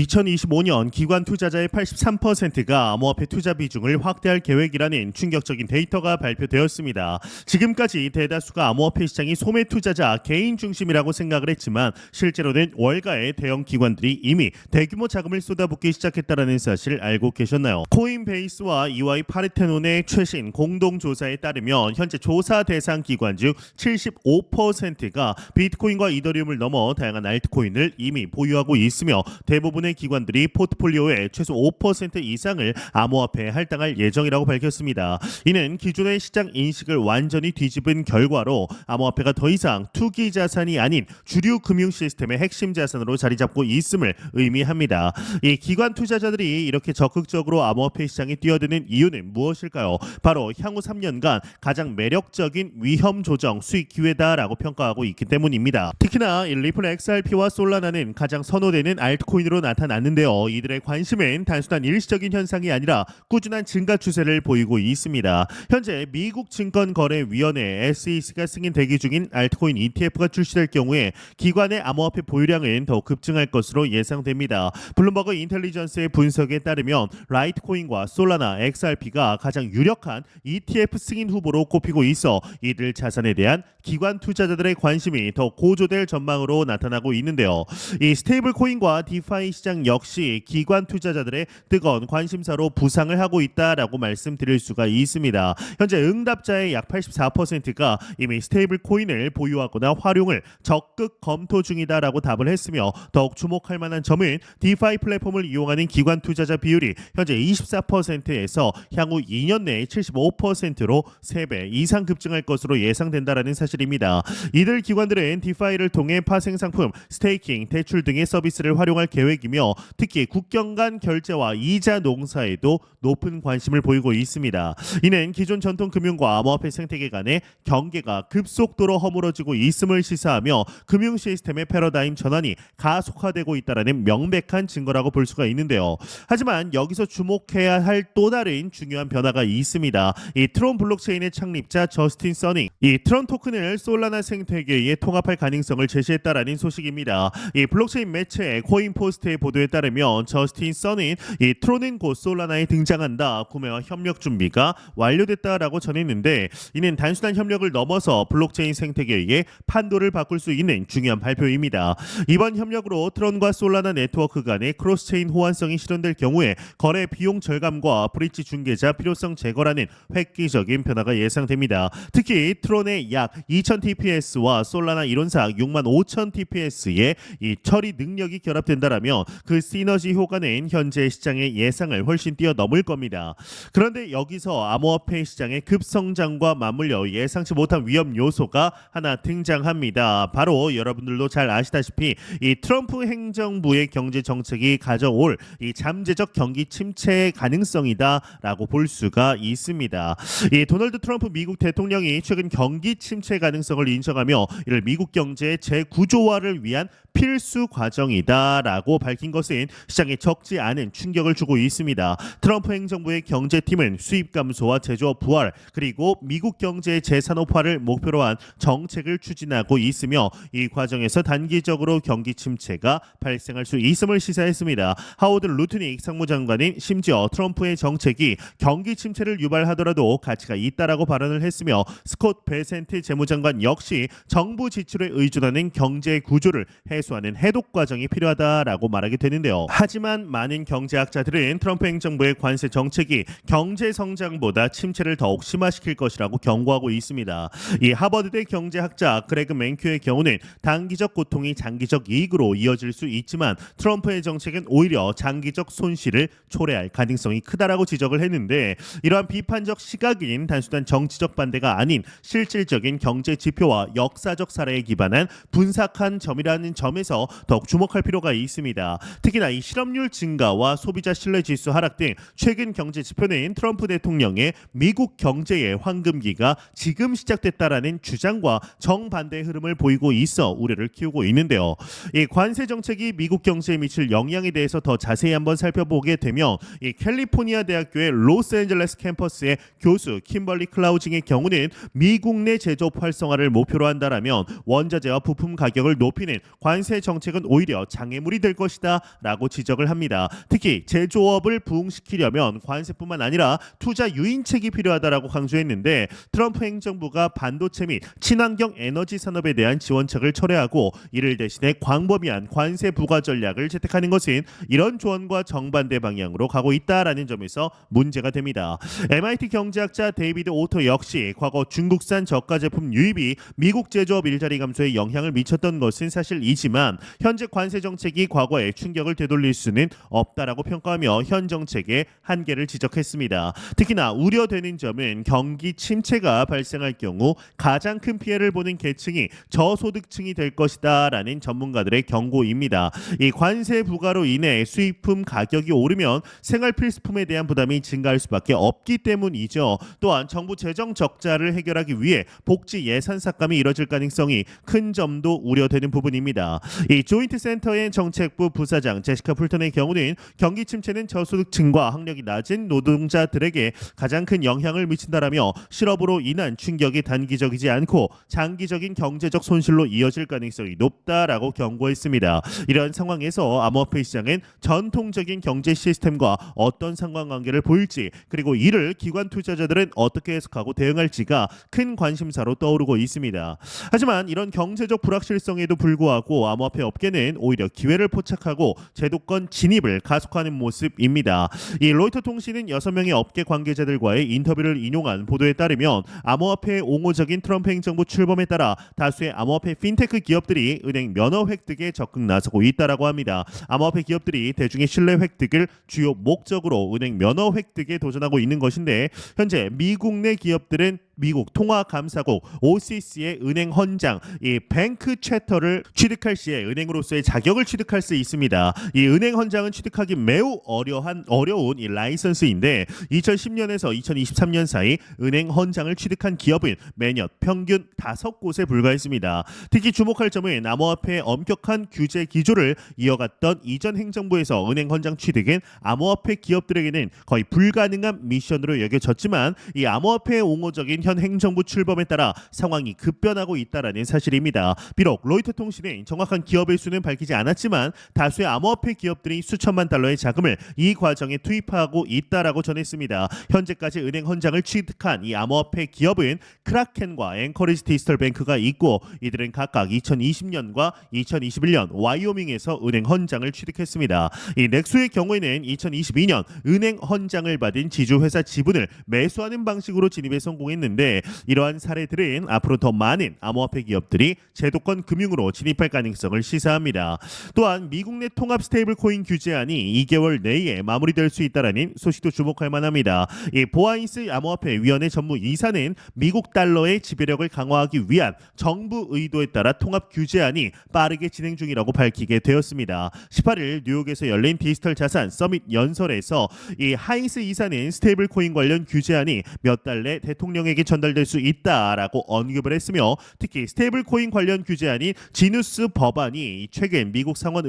2025년 기관 투자자의 83%가 암호화폐 투자 비중을 확대할 계획이라는 충격적인 데이터가 발표되었습니다. 지금까지 대다수가 암호화폐 시장이 소매 투자자 개인 중심이라고 생각을 했지만 실제로는 월가의 대형 기관들이 이미 대규모 자금을 쏟아붓기 시작했다는 사실 알고 계셨나요? 코인베이스와 EY 파르테논의 최신 공동조사에 따르면 현재 조사 대상 기관 중 75%가 비트코인과 이더리움을 넘어 다양한 알트코인을 이미 보유하고 있으며 대부분의 기관들이 포트폴리오의 최소 5% 이상을 암호화폐에 할당할 예정이라고 밝혔습니다. 이는 기존의 시장 인식을 완전히 뒤집은 결과로 암호화폐가 더 이상 투기 자산이 아닌 주류 금융 시스템의 핵심 자산으로 자리 잡고 있음을 의미합니다. 이 기관 투자자들이 이렇게 적극적으로 암호화폐 시장에 뛰어드는 이유는 무엇일까요? 바로 향후 3년간 가장 매력적인 위험 조정 수익 기회다라고 평가하고 있기 때문입니다. 특히나 리플 XRP와 솔라나는 가장 선호되는 알트코인으로 나타났는데요. 이들의 관심은 단순한 일시적인 현상이 아니라 꾸준한 증가 추세를 보이고 있습니다. 현재 미국 증권거래위원회 SEC가 승인 대기 중인 알트코인 ETF가 출시될 경우에 기관의 암호화폐 보유량은 더욱 급증할 것으로 예상됩니다. 블룸버그 인텔리전스의 분석에 따르면 라이트코인과 솔라나, XRP가 가장 유력한 ETF 승인 후보로 꼽히고 있어 이들 자산에 대한 기관 투자자들의 관심이 더 고조될 전망으로 나타나고 있는데요. 이 스테이블 코인과 디파이 시장 역시 기관 투자자들의 뜨거운 관심사로 부상을 하고 있다라고 말씀드릴 수가 있습니다. 현재 응답자의 약 84%가 이미 스테이블 코인을 보유하거나 활용을 적극 검토 중이다라고 답을 했으며 더욱 주목할 만한 점은 디파이 플랫폼을 이용하는 기관 투자자 비율이 현재 24%에서 향후 2년 내에 75%로 3배 이상 급증할 것으로 예상된다라는 사실입니다. 이들 기관들은 디파이를 통해 파생 상품, 스테이킹, 대출 등의 서비스를 활용할 계획이며 특히 국경 간 결제와 이자 농사에도 높은 관심을 보이고 있습니다. 이는 기존 전통 금융과 암호화폐 생태계 간의 경계가 급속도로 허물어지고 있음을 시사하며 금융 시스템의 패러다임 전환이 가속화되고 있다는 명백한 증거라고 볼 수가 있는데요. 하지만 여기서 주목해야 할 또 다른 중요한 변화가 있습니다. 이 트론 블록체인의 창립자 저스틴 서닝, 이 트론 토큰을 솔라나 생태계에 통합할 가능성을 제시했다라는 소식입니다. 이 블록체인 매체 코인포스트의 보도에 따르면 저스틴 서닝, 이 트론은 곧 솔라나에 등장한다, 구매와 협력 준비가 완료됐다라고 전했는데 이는 단순한 협력을 넘어서 블록체인 생태계의 판도를 바꿀 수 있는 중요한 발표입니다. 이번 협력으로 트론과 솔라나 네트워크 간의 크로스체인 호환성이 실현될 경우에 거래 비용 절감과 브릿지 중개자 필요성 제거라는 획기적인 변화가 예상됩니다. 특히 트론의 약 2000TPS와 솔라나 이론상 65,000TPS의 이 처리 능력이 결합된다라면 그 시너지 효과는 현재 시장의 예상을 훨씬 뛰어넘을 겁니다. 그런데 여기서 암호화폐 시장의 급성장과 맞물려 예상치 못한 위험 요소가 하나 등장합니다. 바로 여러분들도 잘 아시다시피 이 트럼프 행정부의 경제 정책이 가져올 이 잠재적 경기 침체의 가능성이다라고 볼 수가 있습니다. 이 도널드 트럼프 미국 대통령이 최근 경기 침체 가능성을 인정하며 이를 미국 경제의 재구조화를 위한 필수 과정이다라고 밝힌 것은 시장에 적지 않은 충격을 주고 있습니다. 트럼프 행정부의 경제팀은 수입 감소와 제조업 부활 그리고 미국 경제의 재산업화를 목표로 한 정책을 추진하고 있으며 이 과정에서 단기적으로 경기 침체가 발생할 수 있음을 시사했습니다. 하워드 루트닉 상무장관은 심지어 트럼프의 정책이 경기 침체를 유발하더라도 가치가 있다라고 발언을 했으며 스콧 베센트 재무장관 역시 정부 지출에 의존하는 경제 구조를 해소하는 해독 과정이 필요하다라고 말하게 되는데요. 하지만 많은 경제학자들은 트럼프 행정부의 관세 정책이 경제 성장보다 침체를 더욱 심화시킬 것이라고 경고하고 있습니다. 이 하버드대 경제학자 그레그 맨큐의 경우는 단기적 고통이 장기적 이익으로 이어질 수 있지만 트럼프의 정책은 오히려 장기적 손실을 초래할 가능성이 크다라고 지적을 했는데 이러한 비판적 시각인 단순한 정치적 반대가 아닌 실질적인 경제 지표와 역사적 사례에 기반한 분석한 점이라는 점에서 더욱 주목할 필요가 있습니다. 특히나 이 실업률 증가와 소비자 신뢰 지수 하락 등 최근 경제 지표는 트럼프 대통령의 미국 경제의 황금기가 지금 시작됐다라는 주장과 정반대의 흐름을 보이고 있어 우려를 키우고 있는데요. 이 관세 정책이 미국 경제에 미칠 영향에 대해서 더 자세히 한번 살펴보게 되면 이 캘리포니아 대학교의 로스앤젤레스 캠퍼스의 교수 킴벌리 클라우징의 경우는 미국 내 제조업 활성화를 목표로 한다라면 원자재와 부품 가격을 높이는 관세 정책은 오히려 장애물이 될 것이다 있다라고 지적을 합니다. 특히 제조업을 부흥시키려면 관세뿐만 아니라 투자 유인책이 필요하다라고 강조했는데 트럼프 행정부가 반도체 및 친환경 에너지 산업에 대한 지원책을 철회하고 이를 대신해 광범위한 관세 부과 전략을 채택하는 것은 이런 조언과 정반대 방향으로 가고 있다라는 점에서 문제가 됩니다. MIT 경제학자 데이비드 오터 역시 과거 중국산 저가 제품 유입이 미국 제조업 일자리 감소에 영향을 미쳤던 것은 사실이지만 현재 관세 정책이 과거의 충격을 되돌릴 수는 없다라고 평가하며 현 정책의 한계를 지적했습니다. 특히나 우려되는 점은 경기 침체가 발생할 경우 가장 큰 피해를 보는 계층이 저소득층이 될 것이다라는 전문가들의 경고입니다. 이 관세 부과로 인해 수입품 가격이 오르면 생활 필수품에 대한 부담이 증가할 수밖에 없기 때문이죠. 또한 정부 재정 적자를 해결하기 위해 복지 예산 삭감이 이뤄질 가능성이 큰 점도 우려되는 부분입니다. 이 조인트 센터의 정책부 부사장 제시카 풀턴의 경우는 경기 침체는 저소득층과 학력이 낮은 노동자들에게 가장 큰 영향을 미친다라며 실업으로 인한 충격이 단기적이지 않고 장기적인 경제적 손실로 이어질 가능성이 높다라고 경고했습니다. 이런 상황에서 암호화폐 시장은 전통적인 경제 시스템과 어떤 상관관계를 보일지 그리고 이를 기관 투자자들은 어떻게 해석하고 대응할지가 큰 관심사로 떠오르고 있습니다. 하지만 이런 경제적 불확실성에도 불구하고 암호화폐 업계는 오히려 기회를 포착하고 제도권 진입을 가속화하는 모습입니다. 이 로이터 통신은 6명의 업계 관계자들과의 인터뷰를 인용한 보도에 따르면 암호화폐의 옹호적인 트럼프 행정부 출범에 따라 다수의 암호화폐 핀테크 기업들이 은행 면허 획득에 적극 나서고 있다라고 합니다. 암호화폐 기업들이 대중의 신뢰 획득을 주요 목적으로 은행 면허 획득에 도전하고 있는 것인데 현재 미국 내 기업들은 미국 통화감사국 OCC의 은행 헌장, 이 뱅크 채터를 취득할 시에 은행으로서의 자격을 취득할 수 있습니다. 이 은행 헌장은 취득하기 매우 어려운 이 라이선스인데 2010년에서 2023년 사이 은행 헌장을 취득한 기업은 매년 평균 5곳에 불과했습니다. 특히 주목할 점은 암호화폐의 엄격한 규제 기조를 이어갔던 이전 행정부에서 은행 헌장 취득은 암호화폐 기업들에게는 거의 불가능한 미션으로 여겨졌지만 이 암호화폐의 옹호적인 현 행정부 출범에 따라 상황이 급변하고 있다라는 사실입니다. 비록 로이터 통신은 정확한 기업의 수는 밝히지 않았지만 다수의 암호화폐 기업들이 수천만 달러의 자금을 이 과정에 투입하고 있다라고 전했습니다. 현재까지 은행 헌장을 취득한 이 암호화폐 기업은 크라켄과 앵커리지 디지털 뱅크가 있고 이들은 각각 2020년과 2021년 와이오밍에서 은행 헌장을 취득했습니다. 이 넥수의 경우에는 2022년 은행 헌장을 받은 지주회사 지분을 매수하는 방식으로 진입에 성공했는데 이러한 사례들은 앞으로 더 많은 암호화폐 기업들이 제도권 금융으로 진입할 가능성을 시사합니다. 또한 미국 내 통합 스테이블 코인 규제안이 2개월 내에 마무리될 수 있다라는 소식도 주목할 만합니다. 이 보아인스 암호화폐 위원회 전무이사는 미국 달러의 지배력을 강화하기 위한 정부 의도에 따라 통합 규제안이 빠르게 진행 중이라고 밝히게 되었습니다. 18일 뉴욕에서 열린 디지털 자산 서밋 연설에서 이 하인스 이사는 스테이블 코인 관련 규제안이 몇 달 내 대통령에게 전달될 수 있다라고 언급을 했으며 특히 스테이블 코인 관련 규제안인 지누스 법안이 최근 미국 상원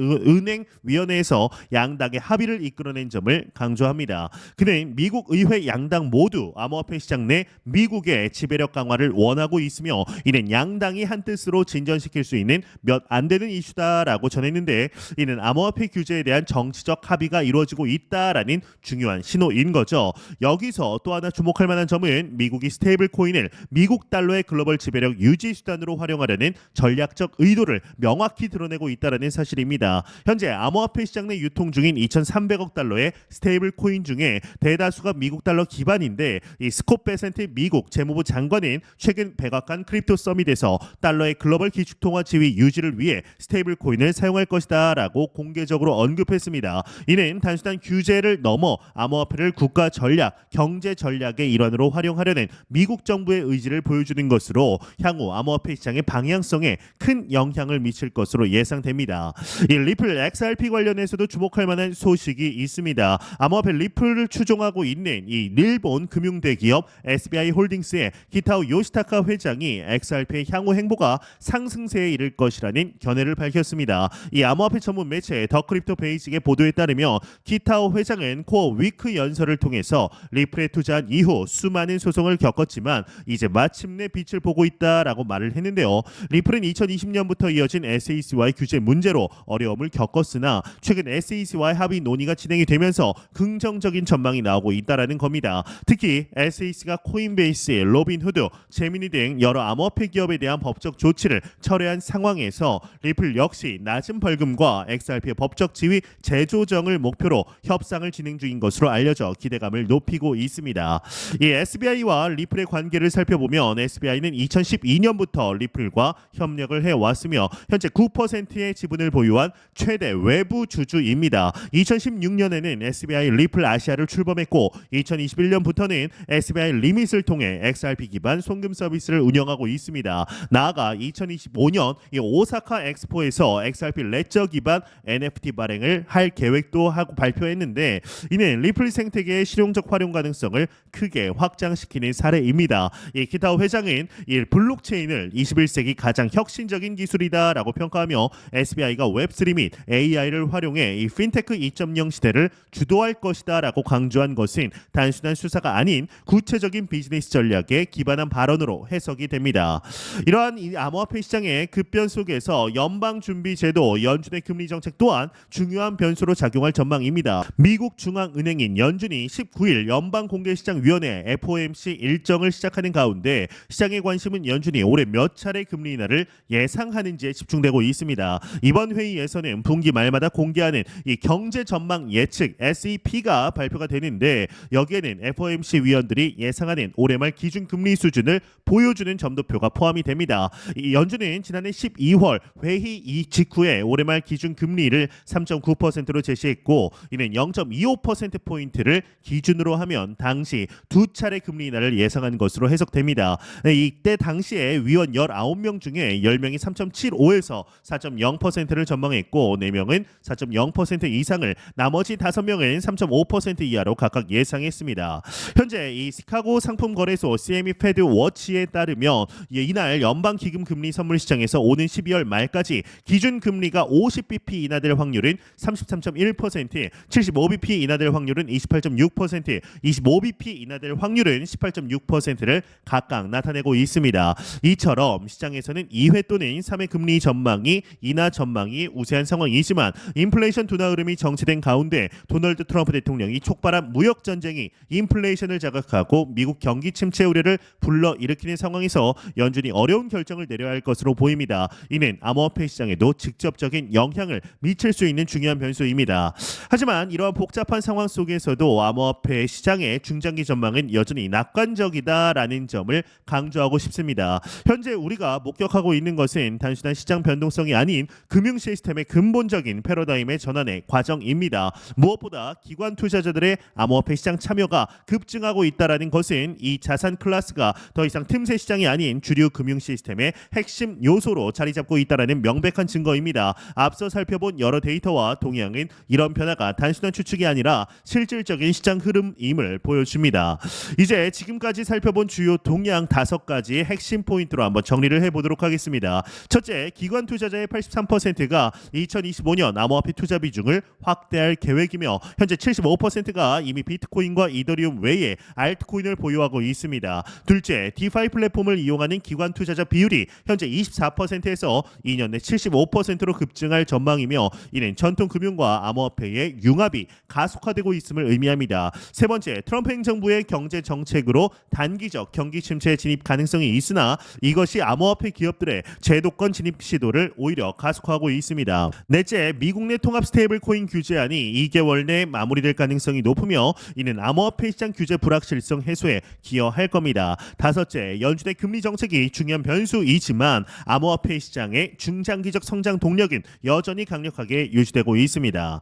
은행위원회에서 양당의 합의를 이끌어낸 점을 강조합니다. 그는 미국 의회 양당 모두 암호화폐 시장 내 미국의 지배력 강화를 원하고 있으며 이는 양당이 한뜻으로 진전시킬 수 있는 몇 안 되는 이슈다라고 전했는데 이는 암호화폐 규제에 대한 정치적 합의가 이루어지고 있다라는 중요한 신호인 거죠. 여기서 또 하나 주목할 만한 점은 미국이 스테이블 코인을 미국 달러의 글로벌 지배력 유지 수단으로 활용하려는 전략적 의도를 명확히 드러내고 있다는 사실입니다. 현재 암호화폐 시장 내 유통 중인 2,300억 달러의 스테이블 코인 중에 대다수가 미국 달러 기반인데 이 스콧 베센트 미국 재무부 장관은 최근 백악관 크립토 서밋에서 달러의 글로벌 기축통화 지위 유지를 위해 스테이블 코인을 사용할 것이다라고 공개적으로 언급했습니다. 이는 단순한 규제를 넘어 암호화폐를 국가 전략, 경제 전략의 일환으로 활용하려는 미국 정부의 의지를 보여주는 것으로 향후 암호화폐 시장의 방향성에 큰 영향을 미칠 것으로 예상됩니다. 이 리플 XRP 관련해서도 주목할 만한 소식이 있습니다. 암호화폐 리플을 추종하고 있는 이 일본 금융대기업 SBI 홀딩스의 기타오 요시타카 회장이 XRP의 향후 행보가 상승세에 이를 것이라는 견해를 밝혔습니다. 이 암호화폐 전문 매체 더 크립토 베이직의 보도에 따르면 기타오 회장은 코어 위크 연설을 통해서 리플에 투자한 이후 수많은 소송을 겪었지만 어려웠지만 이제 마침내 빛을 보고 있다라고 말을 했는데요. 리플은 2020년부터 이어진 SEC와의 규제 문제로 어려움을 겪었으나 최근 SEC와의 합의 논의가 진행이 되면서 긍정적인 전망이 나오고 있다라는 겁니다. 특히 SEC가 코인베이스, 로빈후드, 제미니 등 여러 암호화폐 기업에 대한 법적 조치를 철회한 상황에서 리플 역시 낮은 벌금과 XRP의 법적 지위 재조정을 목표로 협상을 진행 중인 것으로 알려져 기대감을 높이고 있습니다. 이 SBI와 리플의 관계를 살펴보면 SBI는 2012년부터 리플과 협력을 해왔으며 현재 9%의 지분을 보유한 최대 외부 주주입니다. 2016년에는 SBI 리플 아시아를 출범했고 2021년부터는 SBI 리밋을 통해 XRP 기반 송금 서비스를 운영하고 있습니다. 나아가 2025년 오사카 엑스포에서 XRP 레저 기반 NFT 발행을 할 계획도 하고 발표했는데 이는 리플 생태계의 실용적 활용 가능성을 크게 확장시키는 사례입니다. 이 기타오 회장은 이 블록체인을 21세기 가장 혁신적인 기술이다라고 평가하며 SBI가 웹3 및 AI를 활용해 이 핀테크 2.0 시대를 주도할 것이다라고 강조한 것은 단순한 수사가 아닌 구체적인 비즈니스 전략에 기반한 발언으로 해석이 됩니다. 이러한 이 암호화폐 시장의 급변 속에서 연방준비제도 연준의 금리 정책 또한 중요한 변수로 작용할 전망입니다. 미국 중앙은행인 연준이 19일 연방공개시장위원회 FOMC 일정을 시작하는 가운데 시장의 관심은 연준이 올해 몇 차례 금리 인하를 예상하는지에 집중되고 있습니다. 이번 회의에서는 분기 말마다 공개하는 이 경제 전망 예측 SEP가 발표가 되는데 여기에는 FOMC 위원들이 예상하는 올해 말 기준 금리 수준을 보여주는 점도표가 포함이 됩니다. 이 연준은 지난해 12월 회의 직후에 올해 말 기준 금리를 3.9%로 제시했고 이는 0.25%포인트를 기준으로 하면 당시 두 차례 금리 인하를 예상한 것으로 해석됩니다. 이때 당시에 위원 19명 중에 10명이 3.75에서 4.0%를 전망했고 4명은 4.0% 이상을 나머지 5명은 3.5% 이하로 각각 예상했습니다. 현재 이 시카고 상품거래소 CME 페드 워치에 따르면 이날 연방기금 금리 선물 시장에서 오는 12월 말까지 기준 금리가 50bp 인하될 확률은 33.1%, 75bp 인하될 확률은 28.6%, 25bp 인하될 확률은 18.6%를 각각 나타내고 있습니다. 이처럼 시장에서는 2회 또는 3회 금리 전망이 인하 전망이 우세한 상황이지만 인플레이션 둔화 흐름이 정체된 가운데 도널드 트럼프 대통령이 촉발한 무역 전쟁이 인플레이션을 자극하고 미국 경기 침체 우려를 불러일으키는 상황에서 연준이 어려운 결정을 내려야 할 것으로 보입니다. 이는 암호화폐 시장에도 직접적인 영향을 미칠 수 있는 중요한 변수입니다. 하지만 이러한 복잡한 상황 속에서도 암호화폐 시장의 중장기 전망은 여전히 낙관적이다라는 점을 강조하고 싶습니다. 현재 우리가 목격하고 있는 것은 단순한 시장 변동성이 아닌 금융 시스템의 근본적인 패러다임의 전환의 과정입니다. 무엇보다 기관 투자자들의 암호화폐 시장 참여가 급증하고 있다라는 것은 이 자산 클래스가 더 이상 틈새 시장이 아닌 주류 금융 시스템의 핵심 요소로 자리 잡고 있다라는 명백한 증거입니다. 앞서 살펴본 여러 데이터와 동향은 이런 변화가 단순한 추측이 아니라 실질적인 시장 흐름임을 보여줍니다. 이제 지금까지 살펴본 주요 동향 5가지 핵심 포인트로 한번 정리를 해보도록 하겠습니다. 첫째, 기관 투자자의 83%가 2025년 암호화폐 투자 비중을 확대할 계획이며 현재 75%가 이미 비트코인과 이더리움 외에 알트코인을 보유하고 있습니다. 둘째, 디파이 플랫폼을 이용하는 기관 투자자 비율이 현재 24%에서 2년 내 75%로 급증할 전망이며 이는 전통 금융과 암호화폐의 융합이 가속화되고 있음을 의미합니다. 세 번째, 트럼프 행정부의 경제 정책으로 단기적 경기 침체 진입 가능성이 있으나 이것이 암호화폐 기업들의 제도권 진입 시도를 오히려 가속화하고 있습니다. 넷째, 미국 내 통합 스테이블 코인 규제안이 2개월 내 마무리될 가능성이 높으며 이는 암호화폐 시장 규제 불확실성 해소에 기여할 겁니다. 다섯째, 연준의 금리 정책이 중요한 변수이지만 암호화폐 시장의 중장기적 성장 동력은 여전히 강력하게 유지되고 있습니다.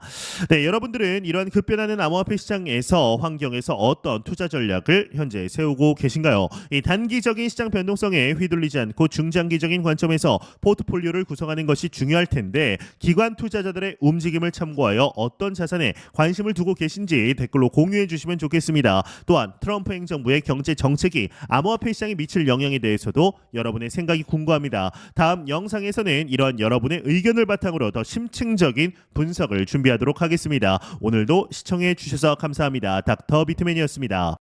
네, 여러분들은 이러한 급변하는 암호화폐 시장에서 환경에서 어떤 투자 전략을 현재 세우고 계신가요? 이 단기적인 시장 변동성에 휘둘리지 않고 중장기적인 관점에서 포트폴리오를 구성하는 것이 중요할 텐데 기관 투자자들의 움직임을 참고하여 어떤 자산에 관심을 두고 계신지 댓글로 공유해 주시면 좋겠습니다. 또한 트럼프 행정부의 경제 정책이 암호화폐 시장에 미칠 영향에 대해서도 여러분의 생각이 궁금합니다. 다음 영상에서는 이러한 여러분의 의견을 바탕으로 더 심층적인 분석을 준비하도록 하겠습니다. 오늘도 시청해 주셔서 감사합니다. 닥터 비트맨이었습니다.